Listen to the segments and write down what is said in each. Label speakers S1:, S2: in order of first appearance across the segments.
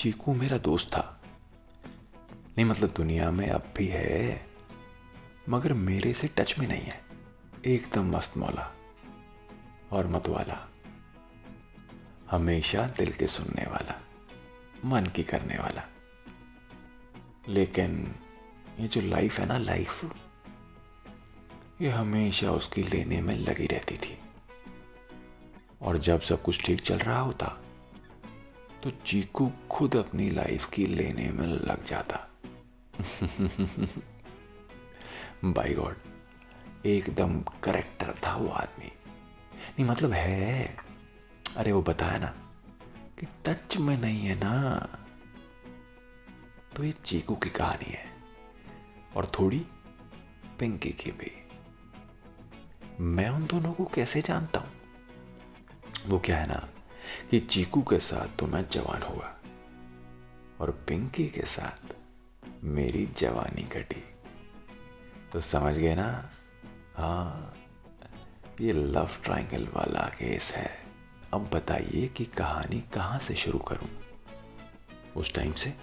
S1: चीकू मेरा दोस्त था। नहीं मतलब दुनिया में अब भी है, मगर मेरे से टच में नहीं है। एकदम मस्त मौला और मतवाला, हमेशा दिल के सुनने वाला, मन की करने वाला। लेकिन ये जो लाइफ है ना, लाइफ ये हमेशा उसकी लेने में लगी रहती थी। और जब सब कुछ ठीक चल रहा होता तो चीकू खुद अपनी लाइफ की लेने में लग जाता। बाय गॉड, एकदम करेक्टर था वो आदमी। नहीं मतलब है, अरे वो बताया ना कि टच में नहीं है ना। तो ये चीकू की कहानी है और थोड़ी पिंकी की भी। मैं उन दोनों को कैसे जानता हूं? वो क्या है ना कि चीकू के साथ तो मैं जवान हुआ और पिंकी के साथ मेरी जवानी कटी। तो समझ गए ना? हाँ, ये लव ट्रायंगल वाला केस है। अब बताइए कि कहानी कहां से शुरू करूं? उस टाइम से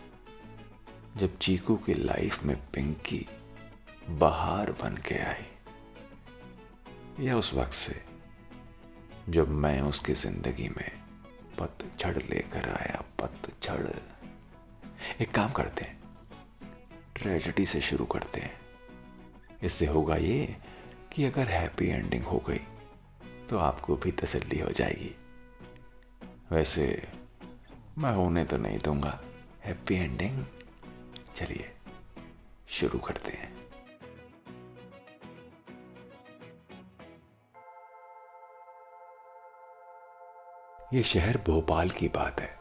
S1: जब चीकू की लाइफ में पिंकी बहार बन के आई, या उस वक्त से जब मैं उसकी जिंदगी में पतझड़ लेकर आया? पतझड़। एक काम करते हैं, ट्रेजेडी से शुरू करते हैं। इससे होगा ये कि अगर हैप्पी एंडिंग हो गई तो आपको भी तसल्ली हो जाएगी। वैसे मैं होने तो नहीं दूंगा हैप्पी एंडिंग। चलिए शुरू करते हैं। ये शहर भोपाल की बात है।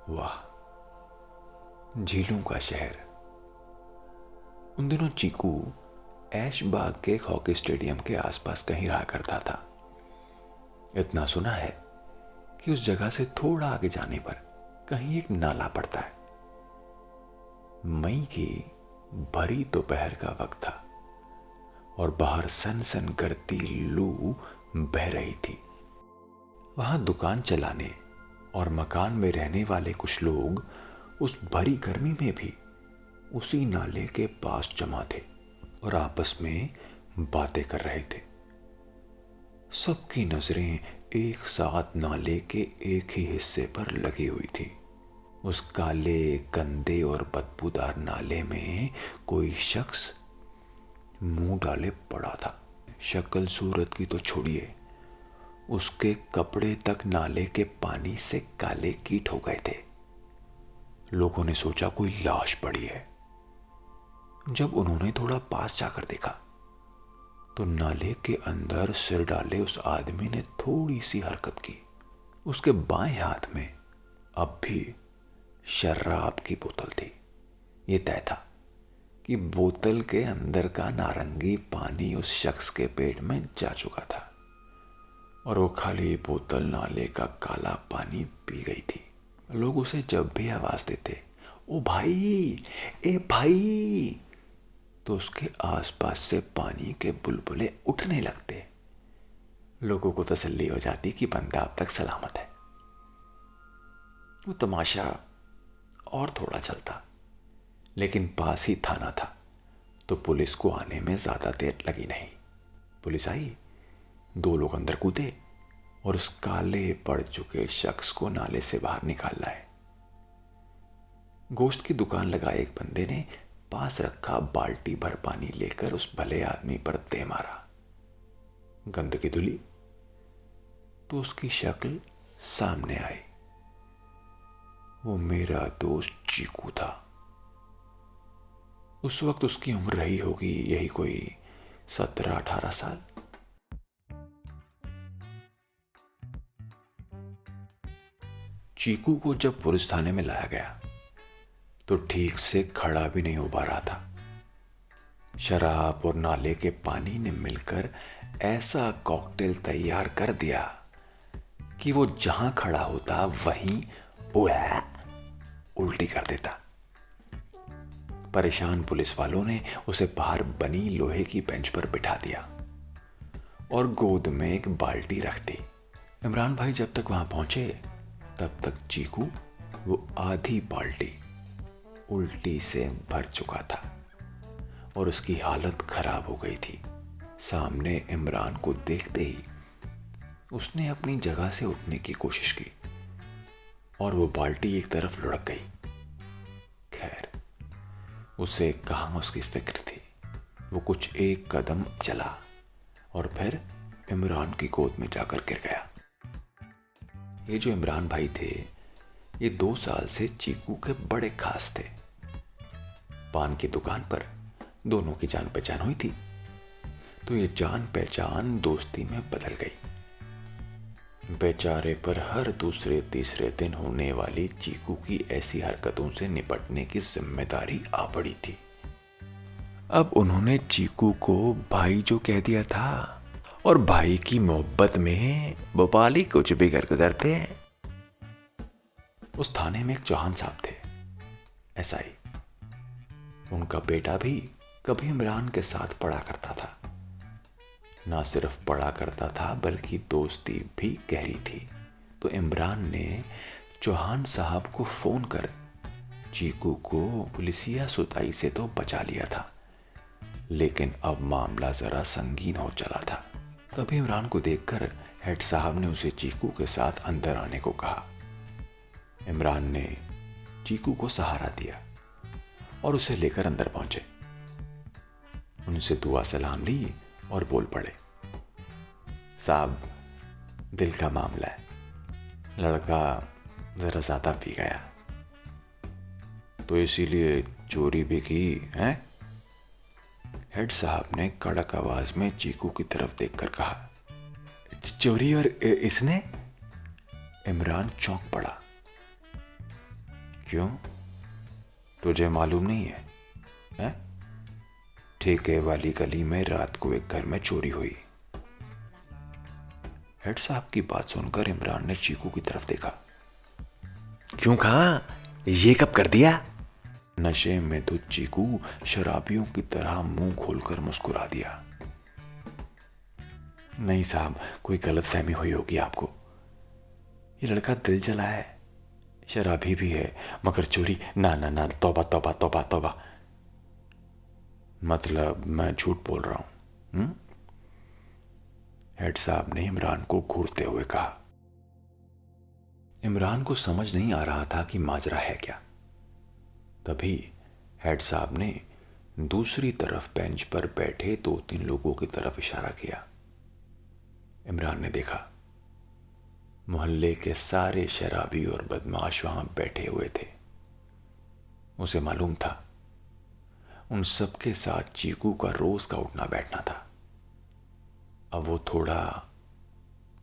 S1: वाह, झीलों का शहर। उन दिनों चीकू ऐशबाग के हॉकी स्टेडियम के आसपास कहीं रहा करता था। इतना सुना है कि उस जगह से थोड़ा आगे जाने पर कहीं एक नाला पड़ता है। मई की भरी दोपहर का वक्त था और बाहर सन सन करती लू बह रही थी। वहां दुकान चलाने और मकान में रहने वाले कुछ लोग उस भरी गर्मी में भी उसी नाले के पास जमा थे और आपस में बातें कर रहे थे। सबकी नजरें एक साथ नाले के एक ही हिस्से पर लगी हुई थी। उस काले, गंदे और बदबूदार नाले में कोई शख्स मुंह डाले पड़ा था। शक्ल सूरत की तो छोड़िए, उसके कपड़े तक नाले के पानी से काले कीट हो गए थे। लोगों ने सोचा कोई लाश पड़ी है। जब उन्होंने थोड़ा पास जाकर देखा तो नाले के अंदर सिर डाले उस आदमी ने थोड़ी सी हरकत की। उसके बाएं हाथ में अब भी शराब की बोतल थी। ये तय था कि बोतल के अंदर का नारंगी पानी उस शख्स के पेट में जा चुका था और वो खाली बोतल नाले का काला पानी पी गई थी। लोग उसे जब भी आवाज देते, ओ भाई, ए भाई, तो उसके आसपास से पानी के बुलबुले उठने लगते। लोगों को तसल्ली हो जाती कि बंदा अब तक सलामत है। वो तमाशा और थोड़ा चलता, लेकिन पास ही थाना था तो पुलिस को आने में ज्यादा देर लगी नहीं। पुलिस आई, 2 लोग अंदर कूदे और उस काले पड़ चुके शख्स को नाले से बाहर निकाल लाए। गोश्त की दुकान लगाए एक बंदे ने पास रखा बाल्टी भर पानी लेकर उस भले आदमी पर दे मारा। गंदगी धुली तो उसकी शक्ल सामने आई। वो मेरा दोस्त चीकू था। उस वक्त उसकी उम्र रही होगी यही कोई 17-18 साल। चीकू को जब पुलिस थाने में लाया गया तो ठीक से खड़ा भी नहीं हो पा रहा था। शराब और नाले के पानी ने मिलकर ऐसा कॉकटेल तैयार कर दिया कि वो जहां खड़ा होता वहीं उल्टी कर देता। परेशान पुलिस वालों ने उसे बाहर बनी लोहे की बेंच पर बिठा दिया और गोद में एक बाल्टी रख दी। इमरान भाई जब तक वहां पहुंचे तब तक चीकू वो आधी बाल्टी उल्टी से भर चुका था और उसकी हालत खराब हो गई थी। सामने इमरान को देखते ही उसने अपनी जगह से उठने की कोशिश की और वो बाल्टी एक तरफ लुढ़क गई। खैर, उसे कहाँ उसकी फिक्र थी। वो कुछ एक कदम चला और फिर इमरान की गोद में जाकर गिर गया। ये जो इमरान भाई थे, ये 2 साल से चीकू के बड़े खास थे। पान की दुकान पर दोनों की जान पहचान हुई थी, तो ये जान पहचान दोस्ती में बदल गई। बेचारे पर हर दूसरे तीसरे दिन होने वाली चीकू की ऐसी हरकतों से निपटने की जिम्मेदारी आ पड़ी थी। अब उन्होंने चीकू को भाई जो कह दिया था, और भाई की मोहब्बत में भोपाली कुछ भी कर गुजरते हैं। उस थाने में एक चौहान साहब थे, एसआई। उनका बेटा भी कभी इमरान के साथ पढ़ा करता था। ना सिर्फ पढ़ा करता था बल्कि दोस्ती भी गहरी थी। तो इमरान ने चौहान साहब को फोन कर चीकू को पुलिसिया सुताई से तो बचा लिया था, लेकिन अब मामला जरा संगीन हो चला था। तभी इमरान को देखकर हेड साहब ने उसे चीकू के साथ अंदर आने को कहा। इमरान ने चीकू को सहारा दिया और उसे लेकर अंदर पहुंचे। उनसे दुआ सलाम ली और बोल पड़े, साहब, दिल का मामला है, लड़का जरा ज्यादा पी गया तो इसीलिए चोरी भी की है। हेड साहब ने कड़क आवाज में चीकू की तरफ देखकर कहा, चोरी? और इसने? इमरान चौंक पड़ा। क्यों, तुझे मालूम नहीं है, है? ठेके वाली गली में रात को एक घर में चोरी हुई। हेड साहब की बात सुनकर इमरान ने चीकू की तरफ देखा।
S2: क्यों, कहा ये कब कर दिया?
S1: नशे में तो चीकू शराबियों की तरह मुंह खोलकर मुस्कुरा दिया। नहीं साहब, कोई गलतफहमी हुई होगी आपको। ये लड़का दिल जला है, शराबी भी है, मगर चोरी ना ना ना, तौबा तौबा तौबा तौबा। मतलब मैं झूठ बोल रहा हूं? हेड साहब ने इमरान को घूरते हुए कहा। इमरान को समझ नहीं आ रहा था कि माजरा है क्या। तभी हेड साहब ने दूसरी तरफ बेंच पर बैठे 2-3 लोगों की तरफ इशारा किया। इमरान ने देखा, मोहल्ले के सारे शराबी और बदमाश वहां बैठे हुए थे। उसे मालूम था उन सबके साथ चीकू का रोज का उठना बैठना था। अब वो थोड़ा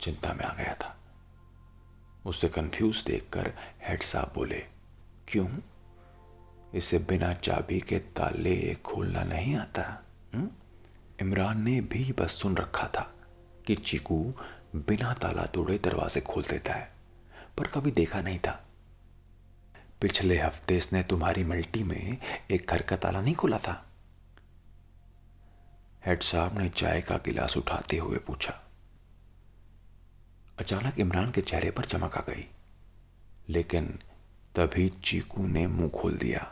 S1: चिंता में आ गया था। उसे कंफ्यूज देखकर हेड साहब बोले, क्यों, इसे बिना चाबी के ताले खोलना नहीं आता? इमरान ने भी बस सुन रखा था कि चीकू बिना ताला तोड़े दरवाजे खोल देता है, पर कभी देखा नहीं था। पिछले हफ्ते इसने तुम्हारी मल्टी में एक घर का ताला नहीं खोला था? हेड साहब ने चाय का गिलास उठाते हुए पूछा। अचानक इमरान के चेहरे पर चमक आ गई, लेकिन तभी चीकू ने मुंह खोल दिया।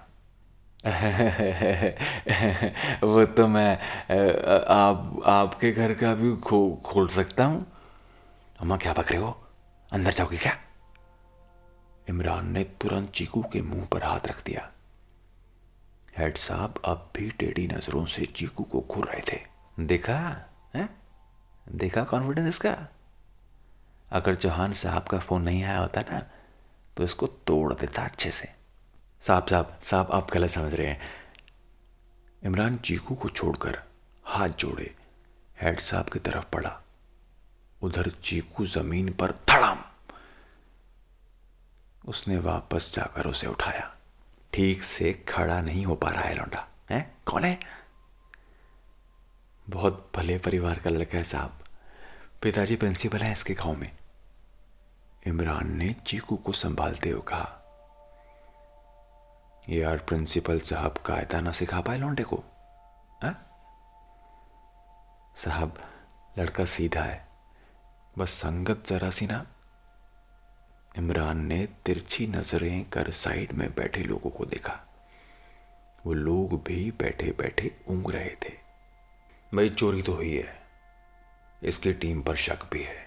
S1: वो तो मैं आपके घर का भी खोल सकता हूं।
S2: अम्मा, क्या बक रहे हो? अंदर जाओगे क्या?
S1: इमरान ने तुरंत चीकू के मुंह पर हाथ रख दिया। हेड साहब अब भी टेढ़ी नजरों से चीकू को घूर रहे थे। देखा है? देखा कॉन्फिडेंस इसका? अगर चौहान साहब का फोन नहीं आया होता ना, तो इसको तोड़ देता अच्छे से। साहब, आप गलत समझ रहे हैं। इमरान चीकू को छोड़कर हाथ जोड़े हेड साहब की तरफ बढ़ा। उधर चीकू जमीन पर धड़ाम। उसने वापस जाकर उसे उठाया। ठीक से खड़ा नहीं हो पा रहा है लौंडा। है? कौन है? बहुत भले परिवार का लड़का है साहब, पिताजी प्रिंसिपल हैं इसके गांव में। इमरान ने चीकू को संभालते हुए कहा। यार, प्रिंसिपल साहब कायदा ना सिखा पाए लौंडे को? है? साहब, लड़का सीधा है, बस संगत जरा सी ना। इमरान ने तिरछी नजरें कर साइड में बैठे लोगों को देखा। वो लोग भी बैठे बैठे ऊँग रहे थे। भाई चोरी तो हुई है, इसकी टीम पर शक भी है।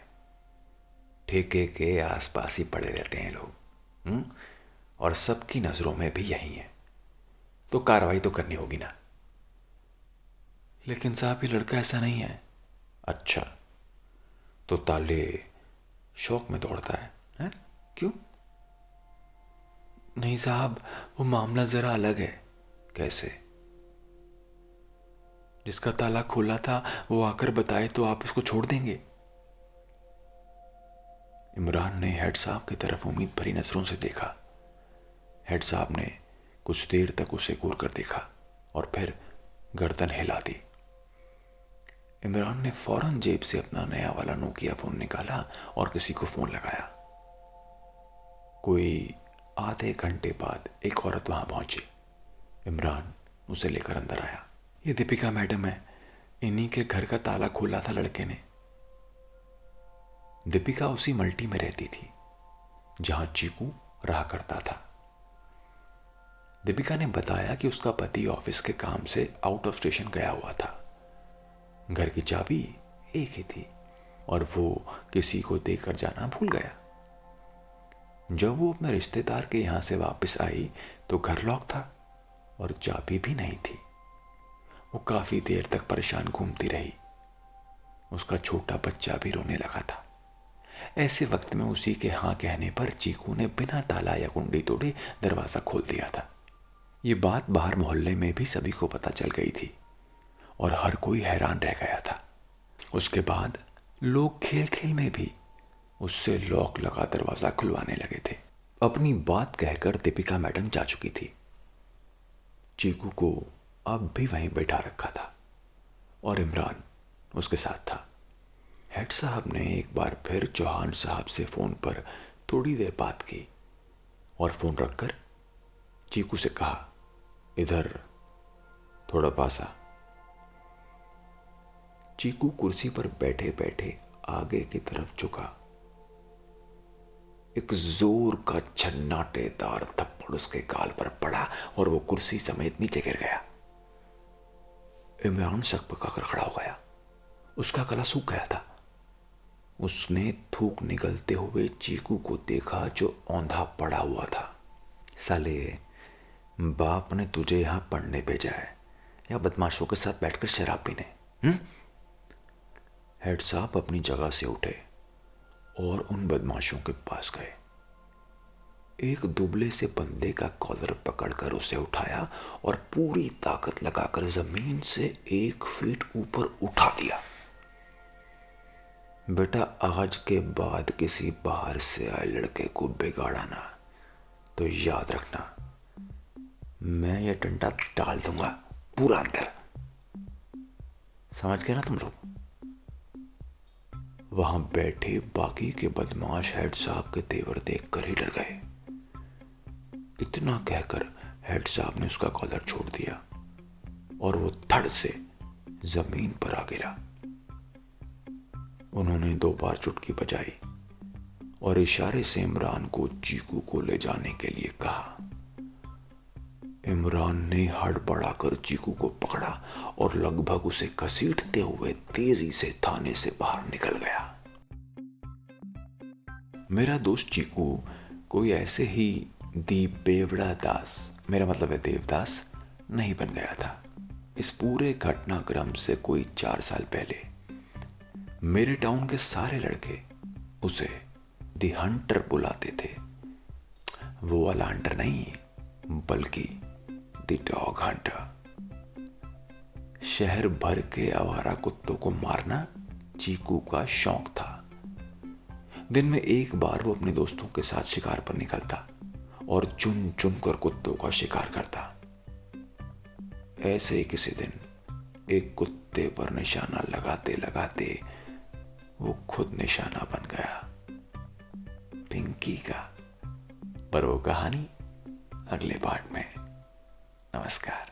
S1: ठेके के आसपास ही पड़े रहते हैं लोग, और सबकी नजरों में भी यही है, तो कार्रवाई तो करनी होगी ना। लेकिन साहब ये लड़का ऐसा नहीं है। अच्छा, तो ताले शौक में दौड़ता है? क्यों? नहीं साहब, वो मामला जरा अलग है। कैसे? जिसका ताला खोला था वो आकर बताए तो आप उसको छोड़ देंगे? इमरान ने हेड साहब की तरफ उम्मीद भरी नजरों से देखा। हेड साहब ने कुछ देर तक उसे घूर कर देखा और फिर गर्दन हिला दी। इमरान ने फौरन जेब से अपना नया वाला नोकिया फोन निकाला और किसी को फोन लगाया। कोई आधे घंटे बाद एक औरत वहां पहुंची। इमरान उसे लेकर अंदर आया। ये दीपिका मैडम है, इन्हीं के घर का ताला खोला था लड़के ने। दीपिका उसी मल्टी में रहती थी जहां चीकू रहा करता था। दीपिका ने बताया कि उसका पति ऑफिस के काम से आउट ऑफ स्टेशन गया हुआ था। घर की चाबी एक ही थी और वो किसी को देकर जाना भूल गया। जब वो अपने रिश्तेदार के यहां से वापस आई तो घर लॉक था और चाबी भी नहीं थी। वो काफी देर तक परेशान घूमती रही। उसका छोटा बच्चा भी रोने लगा था। ऐसे वक्त में उसी के हाँ कहने पर चीकू ने बिना ताला या कुंडी तोड़े दरवाजा खोल दिया था। ये बात बाहर मोहल्ले में भी सभी को पता चल गई थी और हर कोई हैरान रह गया था। उसके बाद लोग खेल खेल में भी उससे लॉक लगा दरवाजा खुलवाने लगे थे। अपनी बात कहकर दीपिका मैडम जा चुकी थी। चीकू को अब भी वहीं बैठा रखा था और इमरान उसके साथ था। हेड साहब ने एक बार फिर चौहान साहब से फोन पर थोड़ी देर बात की और फोन रखकर चीकू से कहा, इधर थोड़ा पास आ। चीकू कुर्सी पर बैठे बैठे आगे की तरफ झुका। एक जोर का छन्नाटेदार थप्पड़ उसके गाल पर पड़ा और वो कुर्सी समेत नीचे गिर गया। इमरान शक पकाकर खड़ा हो गया। उसका गला सूख गया था। उसने थूक निगलते हुए चीकू को देखा जो औंधा पड़ा हुआ था। साले, बाप ने तुझे यहां पढ़ने भेजा है या बदमाशों के साथ बैठकर शराब पीने? हेड साहब अपनी जगह से उठे और उन बदमाशों के पास गए। एक दुबले से बंदे का कॉलर पकड़कर उसे उठाया और पूरी ताकत लगाकर जमीन से 1 फीट ऊपर उठा दिया। बेटा, आज के बाद किसी बाहर से आए लड़के को बिगाड़ा ना तो याद रखना, मैं ये डंडा डाल दूंगा पूरा अंदर। समझ गए ना तुम लोग? वहां बैठे बाकी के बदमाश हेड साहब के तेवर देखकर ही डर गए। इतना कहकर हेड साहब ने उसका कॉलर छोड़ दिया और वो धड़ से जमीन पर आ गिरा। उन्होंने 2 बार चुटकी बजाई और इशारे से इमरान को चीकू को ले जाने के लिए कहा। इमरान ने हड़बड़ाकर चीकू को पकड़ा और लगभग उसे घसीटते हुए तेजी से थाने से बाहर निकल गया। मेरा दोस्त चीकू कोई ऐसे ही दीपेवड़ा दास, मेरा मतलब है देवदास, नहीं बन गया था। इस पूरे घटनाक्रम से कोई 4 साल पहले मेरे टाउन के सारे लड़के उसे दी हंटर बुलाते थे। वो वाला हंटर नहीं, बल्कि दी डॉग हंटर। शहर भर के आवारा कुत्तों को मारना चीकू का शौक था। दिन में एक बार वो अपने दोस्तों के साथ शिकार पर निकलता और चुन चुन कर कुत्तों का शिकार करता। ऐसे ही किसी दिन एक कुत्ते पर निशाना लगाते लगाते वो खुद निशाना बन गया, पिंकी का। पर वो कहानी अगले पार्ट में। नमस्कार।